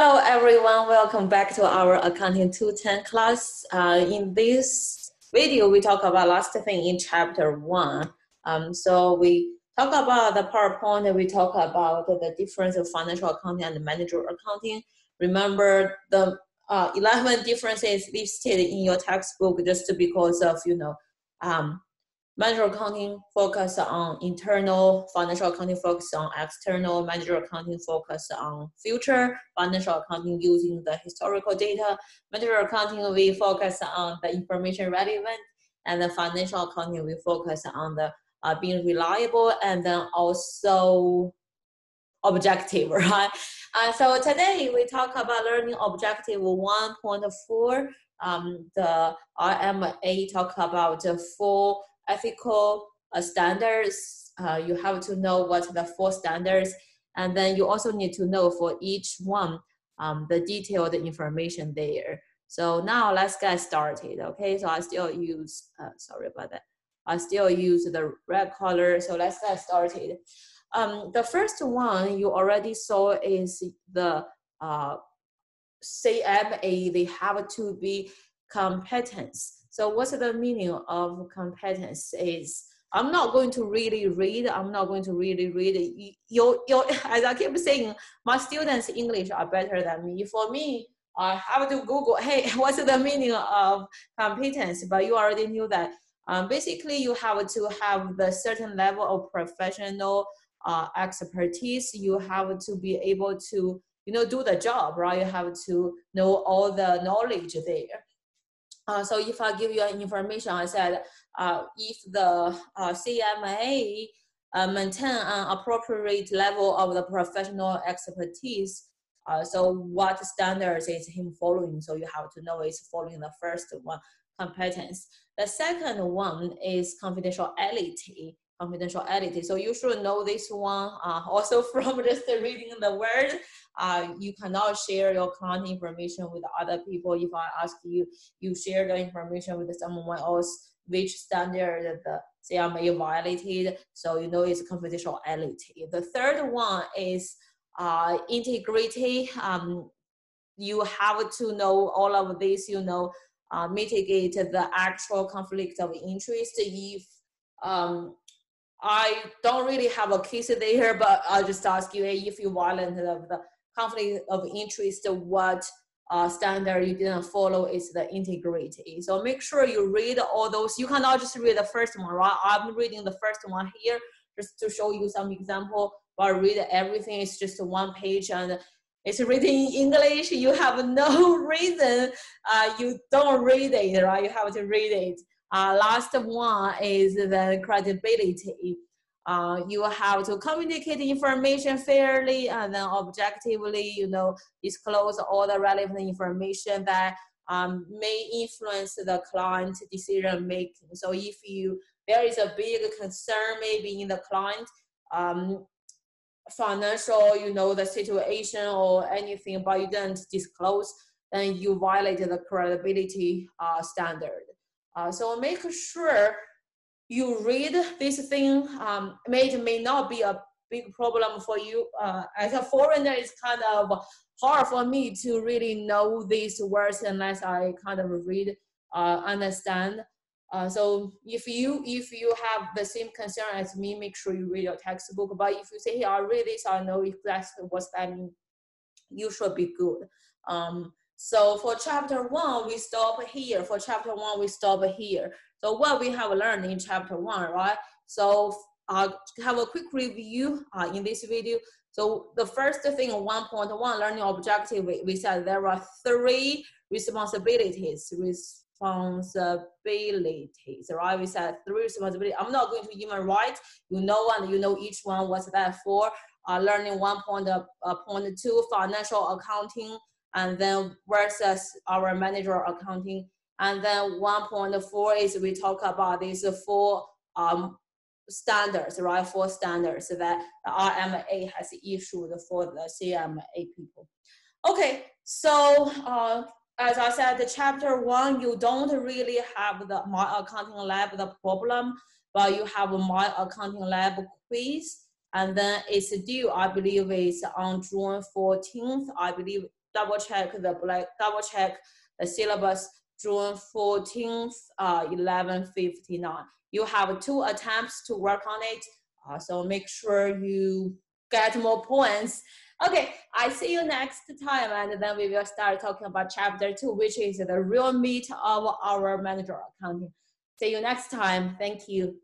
Hello everyone, welcome back to our Accounting 210 class. In this video, we talk about last thing in chapter 1. So we talk about the PowerPoint, we talk about the difference of financial accounting and managerial accounting. Remember the 11 differences listed in your textbook just because of, managerial accounting focus on internal, financial accounting focus on external, managerial accounting focus on future, financial accounting using the historical data, managerial accounting we focus on the information relevant, and the financial accounting we focus on the being reliable and then also objective, right? So today we talk about learning objective 1.4. The RMA talk about the 4 ethical standards. You have to know what the 4 standards, and then you also need to know for each one the detailed information there. So now let's get started, okay? So I still use, sorry about that. I still use the red color, so let's get started. The first one you already saw is the CMA, they have to be competence. So what's the meaning of competence is, I'm not going to really read. As I keep saying, my students' English are better than me. For me, I have to Google, hey, what's the meaning of competence? But you already knew that. Basically, you have to have the certain level of professional expertise. You have to be able to do the job, right? You have to know all the knowledge there. So if I give you information, I said if the CMA maintain an appropriate level of the professional expertise, so what standards is him following? So you have to know is following the first one, competence. The second one is confidentiality. So you should know this one also from just reading the word. You cannot share your client information with other people. If I ask you, you share the information with someone else, which standard the CMA violated, so you know it's confidentiality. The third one is integrity. You have to know all of this, mitigate the actual conflict of interest. If I don't really have a case there, but I'll just ask you, if you violate the conflict of interest, what standard you didn't follow is the integrity. So make sure you read all those. You cannot just read the first one, right? I'm reading the first one here just to show you some example, but read everything. It's just one page and it's written in English. You have no reason you don't read it, right? You have to read it. Last one is the credibility. You have to communicate information fairly and then objectively, disclose all the relevant information that may influence the client decision making. So if there is a big concern maybe in the client, financial, the situation or anything, but you didn't disclose, then you violated the credibility standard. So make sure you read this thing. It may not be a big problem for you. As a foreigner, it's kind of hard for me to really know these words unless I kind of read, understand. So if you have the same concern as me, make sure you read your textbook. But if you say, hey, I read this, I know exactly what's that mean, you should be good. So for chapter 1, we stop here. So what we have learned in chapter 1, right? So have a quick review in this video. So the first thing, 1.1, learning objective, we said there are 3 responsibilities, right? We said 3 responsibilities. I'm not going to even write, and you know each one, what's that for. Learning 1.2, financial accounting, and then versus our managerial accounting. And then 1.4 is we talk about these 4 standards, right? 4 standards that the RMA has issued for the CMA people. Okay, so as I said, the chapter 1, you don't really have the My Accounting Lab, the problem, but you have a My Accounting Lab quiz. And then it's due, I believe, is on June 14th. I believe, double check the syllabus, June 14th, 11:59. You have 2 attempts to work on it, so make sure you get more points. Okay, I see you next time, and then we will start talking about chapter 2, which is the real meat of our manager accounting. See you next time. Thank you.